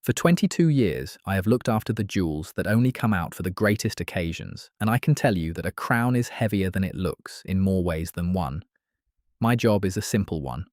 For 22 years, I have looked after the jewels that only come out for the greatest occasions, and I can tell you that a crown is heavier than it looks in more ways than one. My job is a simple one.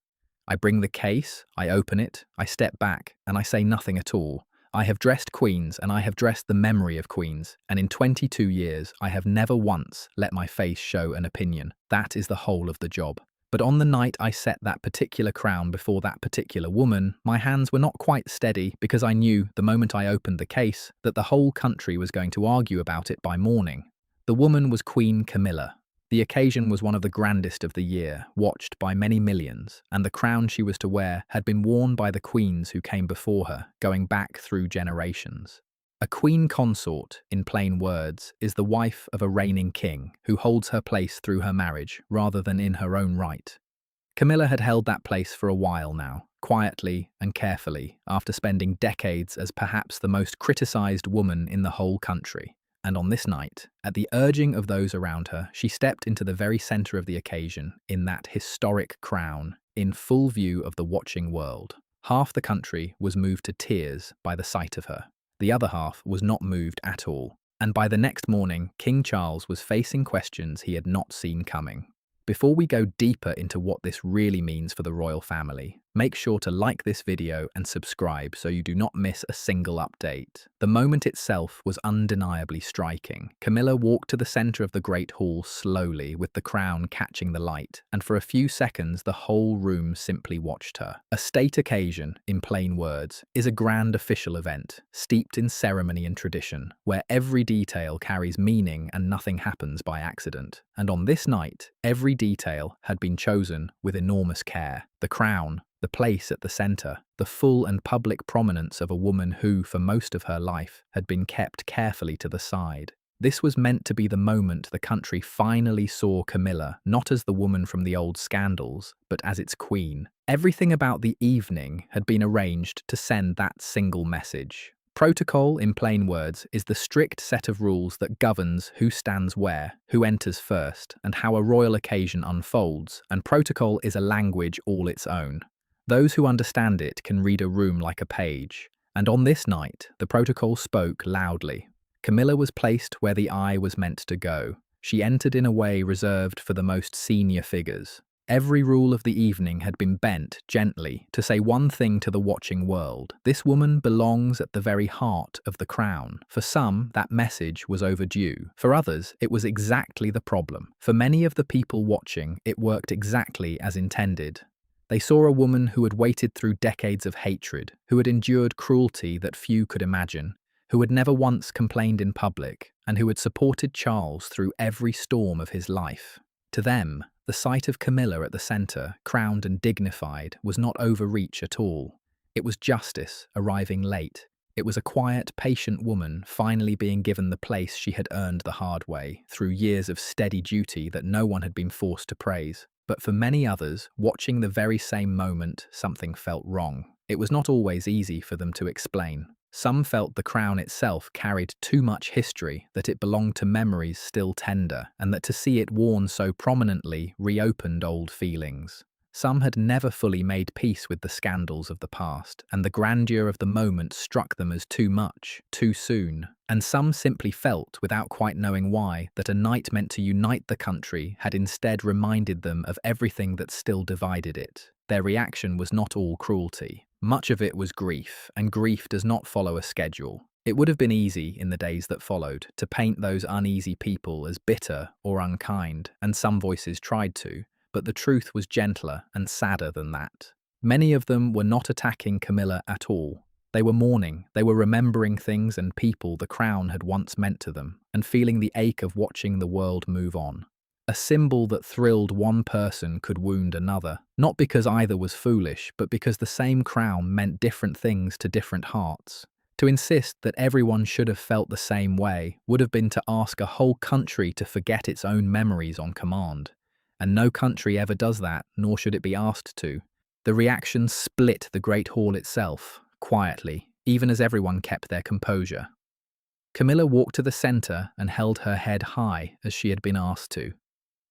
I bring the case, I open it, I step back, and I say nothing at all. I have dressed queens, and I have dressed the memory of queens, and in 22 years, I have never once let my face show an opinion. That is the whole of the job. But on the night I set that particular crown before that particular woman, my hands were not quite steady because I knew, the moment I opened the case, that the whole country was going to argue about it by morning. The woman was Queen Camilla. The occasion was one of the grandest of the year, watched by many millions, and the crown she was to wear had been worn by the queens who came before her, going back through generations. A queen consort, in plain words, is the wife of a reigning king who holds her place through her marriage rather than in her own right. Camilla had held that place for a while now, quietly and carefully, after spending decades as perhaps the most criticised woman in the whole country. And on this night, at the urging of those around her, she stepped into the very centre of the occasion, in that historic crown, in full view of the watching world. Half the country was moved to tears by the sight of her. The other half was not moved at all, and by the next morning, King Charles was facing questions he had not seen coming. Before we go deeper into what this really means for the royal family, make sure to like this video and subscribe so you do not miss a single update. The moment itself was undeniably striking. Camilla walked to the centre of the great hall slowly, with the crown catching the light, and for a few seconds the whole room simply watched her. A state occasion, in plain words, is a grand official event, steeped in ceremony and tradition, where every detail carries meaning and nothing happens by accident. And on this night, every detail had been chosen with enormous care. The crown, the place at the centre, the full and public prominence of a woman who, for most of her life, had been kept carefully to the side. This was meant to be the moment the country finally saw Camilla not as the woman from the old scandals, but as its queen. Everything about the evening had been arranged to send that single message. Protocol, in plain words, is the strict set of rules that governs who stands where, who enters first, and how a royal occasion unfolds, and protocol is a language all its own. Those who understand it can read a room like a page, and on this night, the protocol spoke loudly. Camilla was placed where the eye was meant to go. She entered in a way reserved for the most senior figures. Every rule of the evening had been bent gently to say one thing to the watching world. This woman belongs at the very heart of the crown. For some, that message was overdue. For others, it was exactly the problem. For many of the people watching, it worked exactly as intended. They saw a woman who had waited through decades of hatred, who had endured cruelty that few could imagine, who had never once complained in public, and who had supported Charles through every storm of his life. To them, the sight of Camilla at the centre, crowned and dignified, was not overreach at all. It was justice arriving late. It was a quiet, patient woman finally being given the place she had earned the hard way, through years of steady duty that no one had been forced to praise. But for many others, watching the very same moment, something felt wrong. It was not always easy for them to explain. Some felt the crown itself carried too much history, that it belonged to memories still tender, and that to see it worn so prominently reopened old feelings. Some had never fully made peace with the scandals of the past, and the grandeur of the moment struck them as too much, too soon. And some simply felt, without quite knowing why, that a night meant to unite the country had instead reminded them of everything that still divided it. Their reaction was not all cruelty. Much of it was grief, and grief does not follow a schedule. It would have been easy, in the days that followed, to paint those uneasy people as bitter or unkind, and some voices tried to, but the truth was gentler and sadder than that. Many of them were not attacking Camilla at all. They were mourning, they were remembering things and people the crown had once meant to them, and feeling the ache of watching the world move on. A symbol that thrilled one person could wound another, not because either was foolish, but because the same crown meant different things to different hearts. To insist that everyone should have felt the same way would have been to ask a whole country to forget its own memories on command. And no country ever does that, nor should it be asked to. The reaction split the great hall itself, quietly, even as everyone kept their composure. Camilla walked to the centre and held her head high as she had been asked to.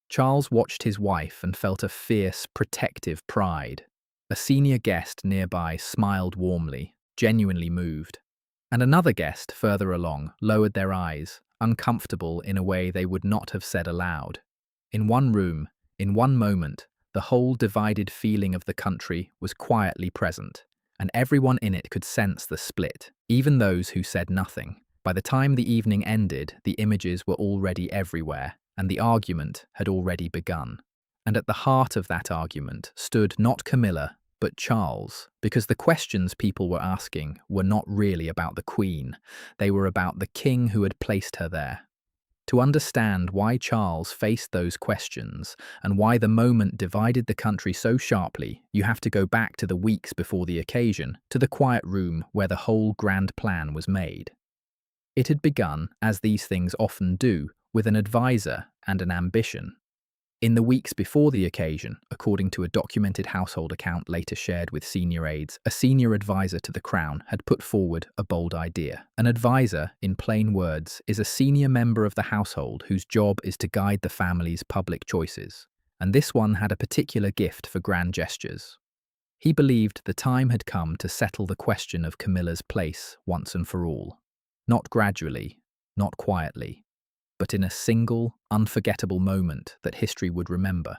Charles watched his wife and felt a fierce, protective pride. A senior guest nearby smiled warmly. genuinely moved. And another guest, further along, lowered their eyes, uncomfortable in a way they would not have said aloud. In one room, in one moment, the whole divided feeling of the country was quietly present, and everyone in it could sense the split, even those who said nothing. By the time the evening ended, the images were already everywhere, and the argument had already begun. And at the heart of that argument stood not Camilla, but Charles, because the questions people were asking were not really about the Queen, they were about the king who had placed her there. To understand why Charles faced those questions and why the moment divided the country so sharply, you have to go back to the weeks before the occasion, to the quiet room where the whole grand plan was made. It had begun, as these things often do, with an advisor and an ambition. In the weeks before the occasion, according to a documented household account later shared with senior aides, a senior advisor to the crown had put forward a bold idea. An advisor, in plain words, is a senior member of the household whose job is to guide the family's public choices. And this one had a particular gift for grand gestures. He believed the time had come to settle the question of Camilla's place once and for all. Not gradually, not quietly, but in a single, unforgettable moment that history would remember.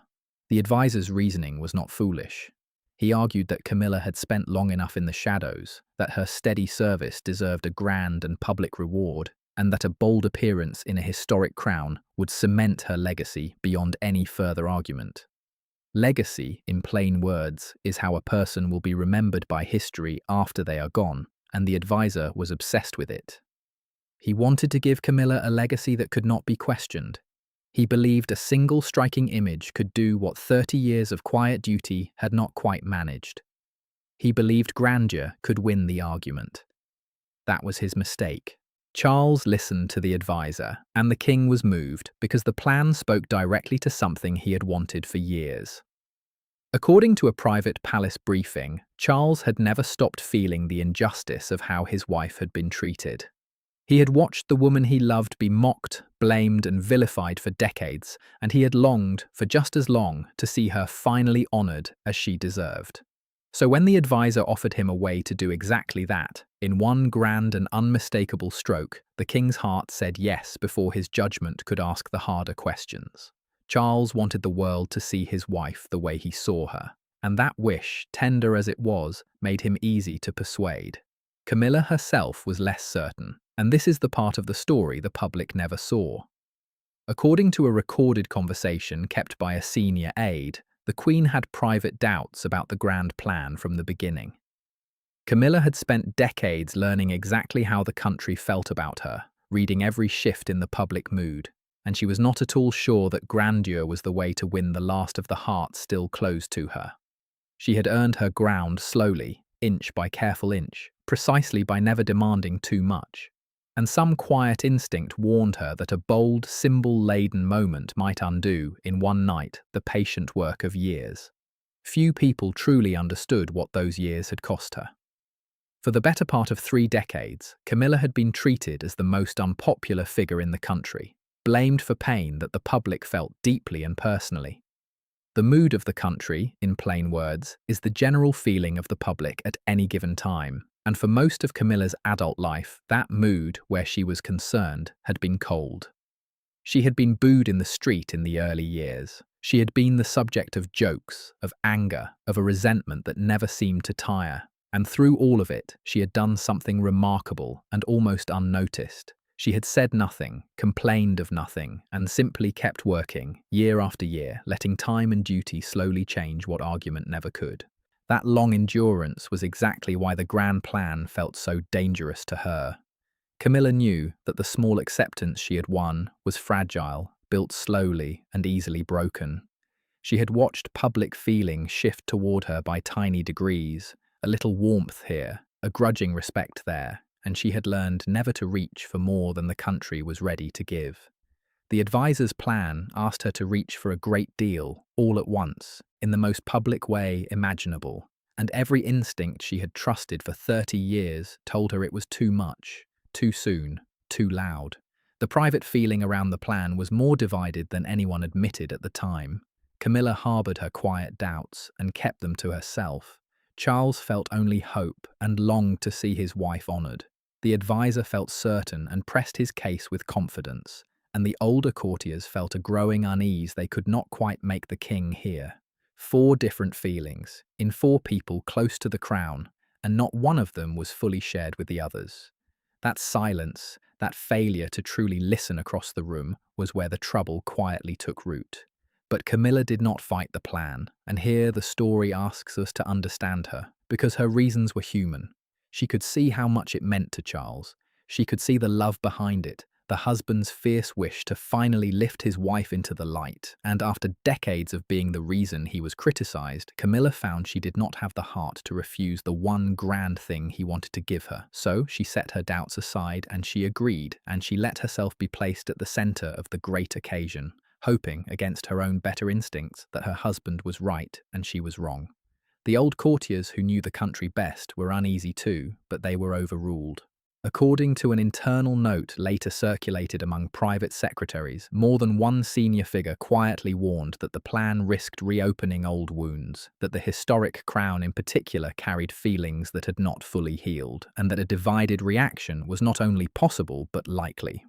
The advisor's reasoning was not foolish. He argued that Camilla had spent long enough in the shadows, that her steady service deserved a grand and public reward, and that a bold appearance in a historic crown would cement her legacy beyond any further argument. Legacy, in plain words, is how a person will be remembered by history after they are gone, and the advisor was obsessed with it. He wanted to give Camilla a legacy that could not be questioned. He believed a single striking image could do what 30 years of quiet duty had not quite managed. He believed grandeur could win the argument. That was his mistake. Charles listened to the advisor, and the king was moved because the plan spoke directly to something he had wanted for years. According to a private palace briefing, Charles had never stopped feeling the injustice of how his wife had been treated. He had watched the woman he loved be mocked, blamed, and vilified for decades, and he had longed, for just as long, to see her finally honoured as she deserved. So when the advisor offered him a way to do exactly that, in one grand and unmistakable stroke, the king's heart said yes before his judgment could ask the harder questions. Charles wanted the world to see his wife the way he saw her, and that wish, tender as it was, made him easy to persuade. Camilla herself was less certain, and this is the part of the story the public never saw. According to a recorded conversation kept by a senior aide, the Queen had private doubts about the grand plan from the beginning. Camilla had spent decades learning exactly how the country felt about her, reading every shift in the public mood, and she was not at all sure that grandeur was the way to win the last of the hearts still closed to her. She had earned her ground slowly, inch by careful inch, precisely by never demanding too much. And some quiet instinct warned her that a bold, symbol-laden moment might undo, in one night, the patient work of years. Few people truly understood what those years had cost her. For the better part of 3 decades, Camilla had been treated as the most unpopular figure in the country, blamed for pain that the public felt deeply and personally. The mood of the country, in plain words, is the general feeling of the public at any given time, and for most of Camilla's adult life, that mood, where she was concerned, had been cold. She had been booed in the street in the early years. She had been the subject of jokes, of anger, of a resentment that never seemed to tire, and through all of it, she had done something remarkable and almost unnoticed. She had said nothing, complained of nothing, and simply kept working, year after year, letting time and duty slowly change what argument never could. That long endurance was exactly why the grand plan felt so dangerous to her. Camilla knew that the small acceptance she had won was fragile, built slowly and easily broken. She had watched public feeling shift toward her by tiny degrees, a little warmth here, a grudging respect there, and she had learned never to reach for more than the country was ready to give. The advisor's plan asked her to reach for a great deal, all at once, in the most public way imaginable, and every instinct she had trusted for 30 years told her it was too much, too soon, too loud. The private feeling around the plan was more divided than anyone admitted at the time. Camilla harboured her quiet doubts and kept them to herself. Charles felt only hope and longed to see his wife honoured. The advisor felt certain and pressed his case with confidence, and the older courtiers felt a growing unease they could not quite make the king hear. 4 different feelings, in 4 people close to the crown, and not one of them was fully shared with the others. That silence, that failure to truly listen across the room, was where the trouble quietly took root. But Camilla did not fight the plan, and here the story asks us to understand her, because her reasons were human. She could see how much it meant to Charles. She could see the love behind it, the husband's fierce wish to finally lift his wife into the light, and after decades of being the reason he was criticized, Camilla found she did not have the heart to refuse the one grand thing he wanted to give her. So she set her doubts aside and she agreed, and she let herself be placed at the center of the great occasion, hoping, against her own better instincts, that her husband was right and she was wrong. The old courtiers who knew the country best were uneasy too, but they were overruled. According to an internal note later circulated among private secretaries, more than one senior figure quietly warned that the plan risked reopening old wounds, that the historic crown in particular carried feelings that had not fully healed, and that a divided reaction was not only possible but likely.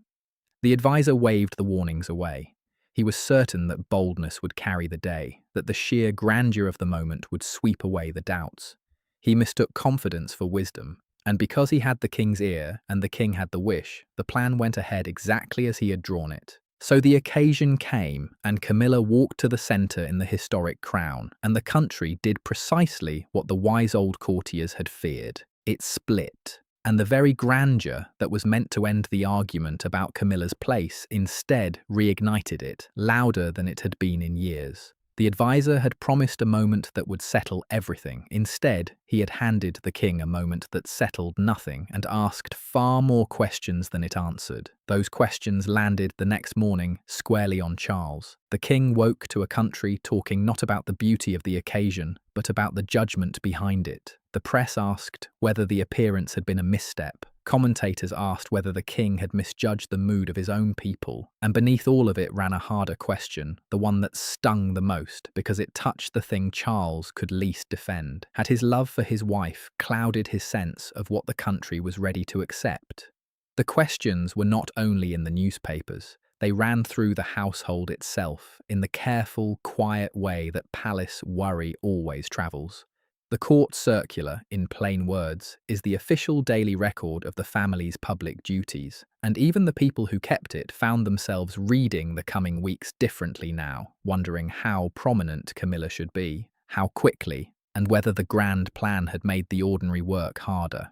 The advisor waved the warnings away. He was certain that boldness would carry the day, that the sheer grandeur of the moment would sweep away the doubts. He mistook confidence for wisdom, and because he had the king's ear and the king had the wish, the plan went ahead exactly as he had drawn it. So the occasion came, and Camilla walked to the centre in the historic crown, and the country did precisely what the wise old courtiers had feared. It split. And the very grandeur that was meant to end the argument about Camilla's place instead reignited it, louder than it had been in years. The advisor had promised a moment that would settle everything. Instead, he had handed the king a moment that settled nothing and asked far more questions than it answered. Those questions landed the next morning squarely on Charles. The king woke to a country talking not about the beauty of the occasion, but about the judgment behind it. The press asked whether the appearance had been a misstep. Commentators asked whether the king had misjudged the mood of his own people. And beneath all of it ran a harder question, the one that stung the most, because it touched the thing Charles could least defend. Had his love for his wife clouded his sense of what the country was ready to accept? The questions were not only in the newspapers. They ran through the household itself, in the careful, quiet way that palace worry always travels. The court circular, in plain words, is the official daily record of the family's public duties, and even the people who kept it found themselves reading the coming weeks differently now, wondering how prominent Camilla should be, how quickly, and whether the grand plan had made the ordinary work harder.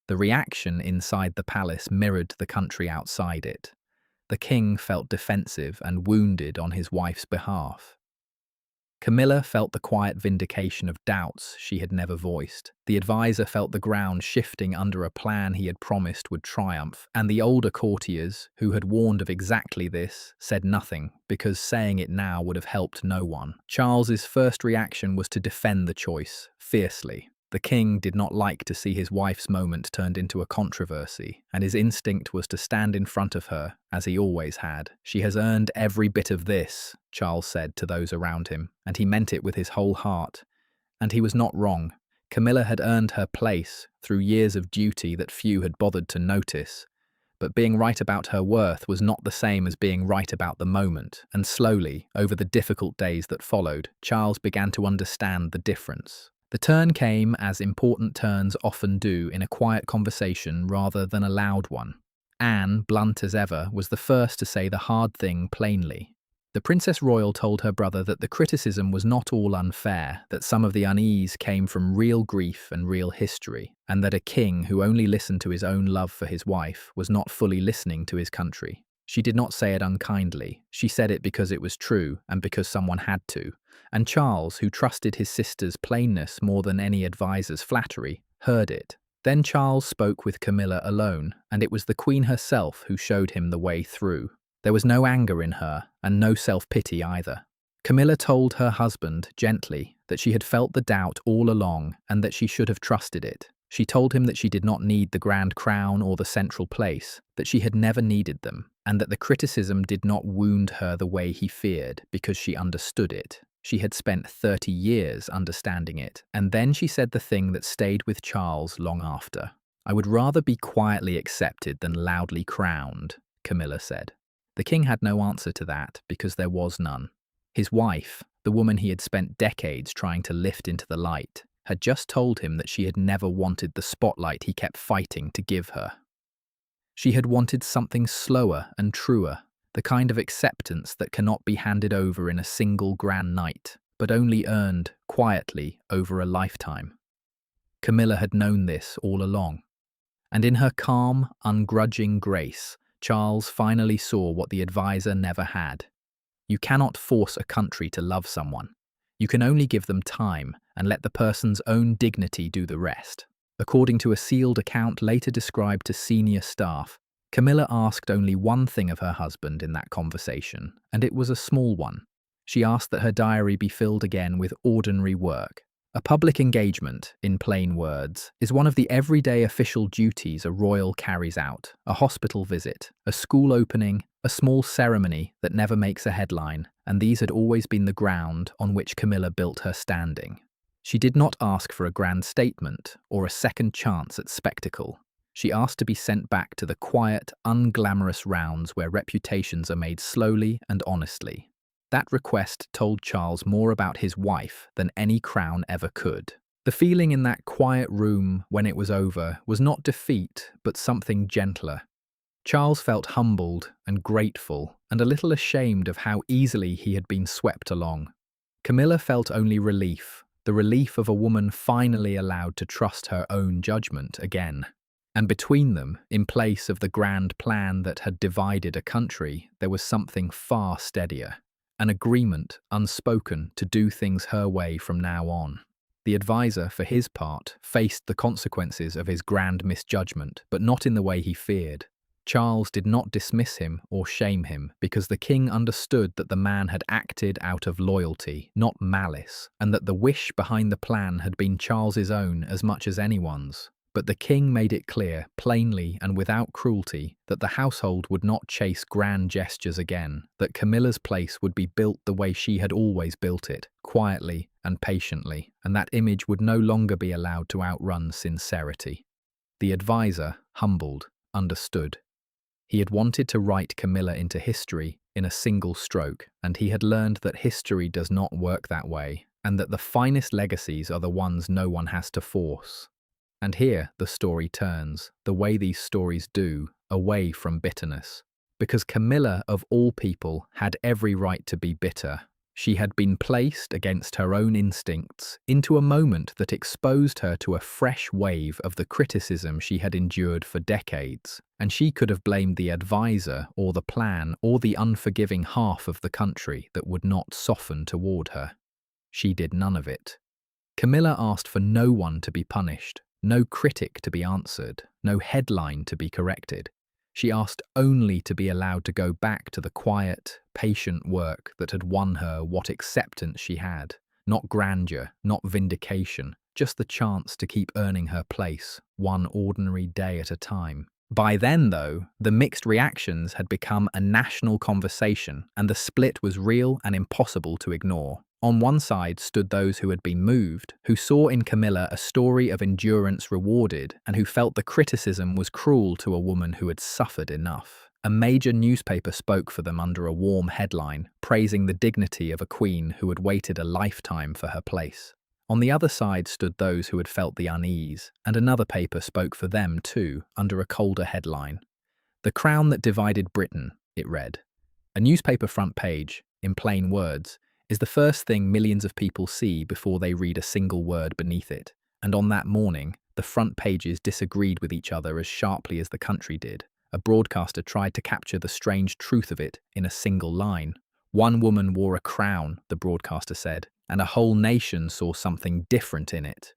The reaction inside the palace mirrored the country outside it. The king felt defensive and wounded on his wife's behalf. Camilla felt the quiet vindication of doubts she had never voiced. The advisor felt the ground shifting under a plan he had promised would triumph, and the older courtiers, who had warned of exactly this, said nothing, because saying it now would have helped no one. Charles's first reaction was to defend the choice, fiercely. The king did not like to see his wife's moment turned into a controversy, and his instinct was to stand in front of her, as he always had. "She has earned every bit of this," Charles said to those around him, and he meant it with his whole heart. And he was not wrong. Camilla had earned her place through years of duty that few had bothered to notice. But being right about her worth was not the same as being right about the moment, and slowly, over the difficult days that followed, Charles began to understand the difference. The turn came, as important turns often do, in a quiet conversation rather than a loud one. Anne, blunt as ever, was the first to say the hard thing plainly. The Princess Royal told her brother that the criticism was not all unfair, that some of the unease came from real grief and real history, and that a king who only listened to his own love for his wife was not fully listening to his country. She did not say it unkindly. She said it because it was true and because someone had to. And Charles, who trusted his sister's plainness more than any advisor's flattery, heard it. Then Charles spoke with Camilla alone, and it was the Queen herself who showed him the way through. There was no anger in her, and no self-pity either. Camilla told her husband, gently, that she had felt the doubt all along and that she should have trusted it. She told him that she did not need the grand crown or the central place, that she had never needed them, and that the criticism did not wound her the way he feared because she understood it. She had spent 30 years understanding it, and then she said the thing that stayed with Charles long after. "I would rather be quietly accepted than loudly crowned," Camilla said. The king had no answer to that because there was none. His wife, the woman he had spent decades trying to lift into the light, had just told him that she had never wanted the spotlight he kept fighting to give her. She had wanted something slower and truer, the kind of acceptance that cannot be handed over in a single grand night, but only earned quietly over a lifetime. Camilla had known this all along. And in her calm, ungrudging grace, Charles finally saw what the advisor never had. You cannot force a country to love someone. You can only give them time and let the person's own dignity do the rest. According to a sealed account later described to senior staff, Camilla asked only one thing of her husband in that conversation, and it was a small one. She asked that her diary be filled again with ordinary work. A public engagement, in plain words, is one of the everyday official duties a royal carries out: a hospital visit, a school opening, a small ceremony that never makes a headline, and these had always been the ground on which Camilla built her standing. She did not ask for a grand statement or a second chance at spectacle. She asked to be sent back to the quiet, unglamorous rounds where reputations are made slowly and honestly. That request told Charles more about his wife than any crown ever could. The feeling in that quiet room when it was over was not defeat, but something gentler. Charles felt humbled and grateful and a little ashamed of how easily he had been swept along. Camilla felt only relief, the relief of a woman finally allowed to trust her own judgment again. And between them, in place of the grand plan that had divided a country, there was something far steadier. An agreement, unspoken, to do things her way from now on. The advisor, for his part, faced the consequences of his grand misjudgment, but not in the way he feared. Charles did not dismiss him or shame him, because the king understood that the man had acted out of loyalty, not malice, and that the wish behind the plan had been Charles's own as much as anyone's. But the king made it clear, plainly and without cruelty, that the household would not chase grand gestures again, that Camilla's place would be built the way she had always built it, quietly and patiently, and that image would no longer be allowed to outrun sincerity. The advisor, humbled, understood. He had wanted to write Camilla into history in a single stroke, and he had learned that history does not work that way, and that the finest legacies are the ones no one has to force. And here the story turns, the way these stories do, away from bitterness. Because Camilla, of all people, had every right to be bitter. She had been placed against her own instincts into a moment that exposed her to a fresh wave of the criticism she had endured for decades, and she could have blamed the advisor or the plan or the unforgiving half of the country that would not soften toward her. She did none of it. Camilla asked for no one to be punished, no critic to be answered, no headline to be corrected. She asked only to be allowed to go back to the quiet, patient work that had won her what acceptance she had. Not grandeur, not vindication, just the chance to keep earning her place, one ordinary day at a time. By then, though, the mixed reactions had become a national conversation, and the split was real and impossible to ignore. On one side stood those who had been moved, who saw in Camilla a story of endurance rewarded, and who felt the criticism was cruel to a woman who had suffered enough. A major newspaper spoke for them under a warm headline, praising the dignity of a queen who had waited a lifetime for her place. On the other side stood those who had felt the unease, and another paper spoke for them too, under a colder headline. "The crown that divided Britain," it read. A newspaper front page, in plain words, is the first thing millions of people see before they read a single word beneath it. And on that morning, the front pages disagreed with each other as sharply as the country did. A broadcaster tried to capture the strange truth of it in a single line. "One woman wore a crown," the broadcaster said, "and a whole nation saw something different in it."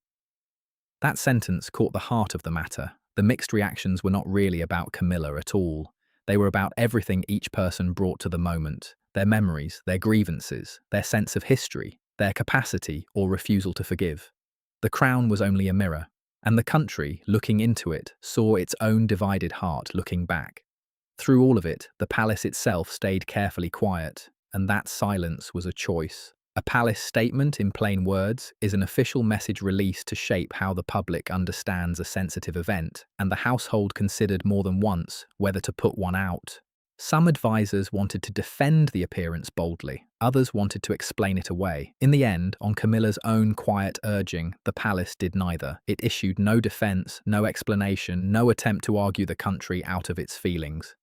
That sentence caught the heart of the matter. The mixed reactions were not really about Camilla at all. They were about everything each person brought to the moment: their memories, their grievances, their sense of history, their capacity or refusal to forgive. The crown was only a mirror, and the country, looking into it, saw its own divided heart looking back. Through all of it, the palace itself stayed carefully quiet, and that silence was a choice. A palace statement, in plain words, is an official message released to shape how the public understands a sensitive event, and the household considered more than once whether to put one out. Some advisors wanted to defend the appearance boldly, others wanted to explain it away. In the end, on Camilla's own quiet urging, the palace did neither. It issued no defense, no explanation, no attempt to argue the country out of its feelings.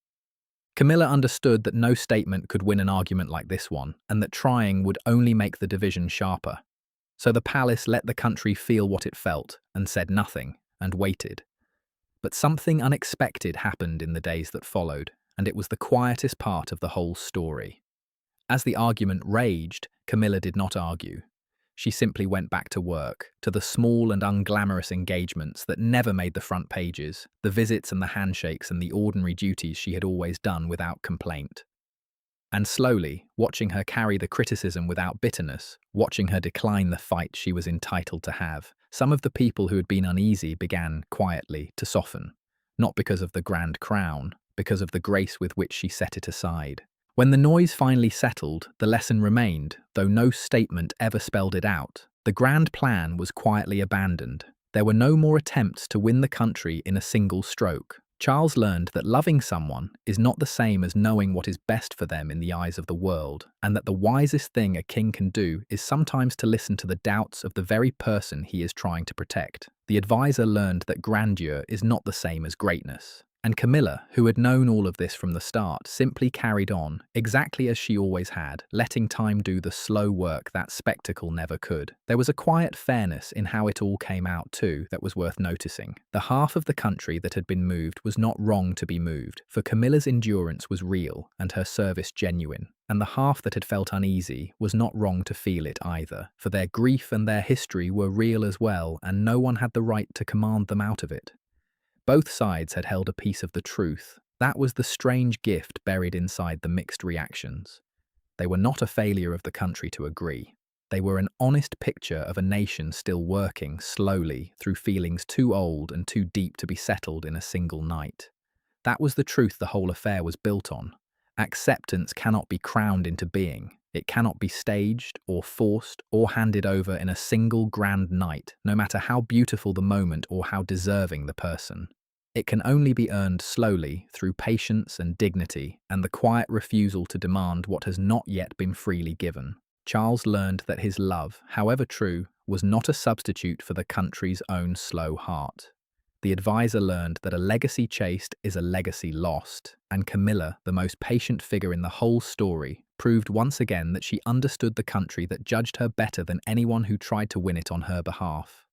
Camilla understood that no statement could win an argument like this one, and that trying would only make the division sharper. So the palace let the country feel what it felt, and said nothing, and waited. But something unexpected happened in the days that followed, and it was the quietest part of the whole story. As the argument raged, Camilla did not argue. She simply went back to work, to the small and unglamorous engagements that never made the front pages, the visits and the handshakes and the ordinary duties she had always done without complaint. And slowly, watching her carry the criticism without bitterness, watching her decline the fight she was entitled to have, some of the people who had been uneasy began, quietly, to soften. Not because of the grand crown, because of the grace with which she set it aside. When the noise finally settled, the lesson remained, though no statement ever spelled it out. The grand plan was quietly abandoned. There were no more attempts to win the country in a single stroke. Charles learned that loving someone is not the same as knowing what is best for them in the eyes of the world, and that the wisest thing a king can do is sometimes to listen to the doubts of the very person he is trying to protect. The advisor learned that grandeur is not the same as greatness. And Camilla, who had known all of this from the start, simply carried on, exactly as she always had, letting time do the slow work that spectacle never could. There was a quiet fairness in how it all came out too that was worth noticing. The half of the country that had been moved was not wrong to be moved, for Camilla's endurance was real and her service genuine. And the half that had felt uneasy was not wrong to feel it either, for their grief and their history were real as well, and no one had the right to command them out of it. Both sides had held a piece of the truth. That was the strange gift buried inside the mixed reactions. They were not a failure of the country to agree. They were an honest picture of a nation still working slowly through feelings too old and too deep to be settled in a single night. That was the truth the whole affair was built on. Acceptance cannot be crowned into being. It cannot be staged or forced or handed over in a single grand night, no matter how beautiful the moment or how deserving the person. It can only be earned slowly through patience and dignity and the quiet refusal to demand what has not yet been freely given. Charles learned that his love, however true, was not a substitute for the country's own slow heart. The advisor learned that a legacy chased is a legacy lost, and Camilla, the most patient figure in the whole story, proved once again that she understood the country that judged her better than anyone who tried to win it on her behalf.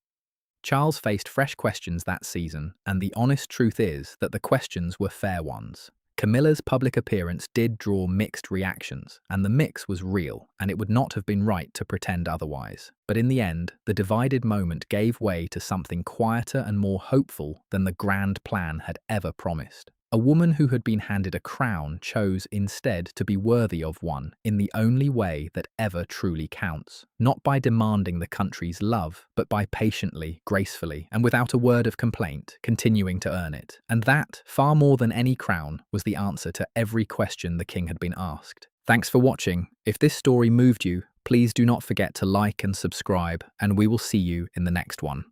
Charles faced fresh questions that season, and the honest truth is that the questions were fair ones. Camilla's public appearance did draw mixed reactions, and the mix was real, and it would not have been right to pretend otherwise. But in the end, the divided moment gave way to something quieter and more hopeful than the grand plan had ever promised. A woman who had been handed a crown chose instead to be worthy of one in the only way that ever truly counts, not by demanding the country's love, but by patiently, gracefully, and without a word of complaint, continuing to earn it. And that, far more than any crown, was the answer to every question the king had been asked. Thanks for watching. If this story moved you, please do not forget to like and subscribe, and we will see you in the next one.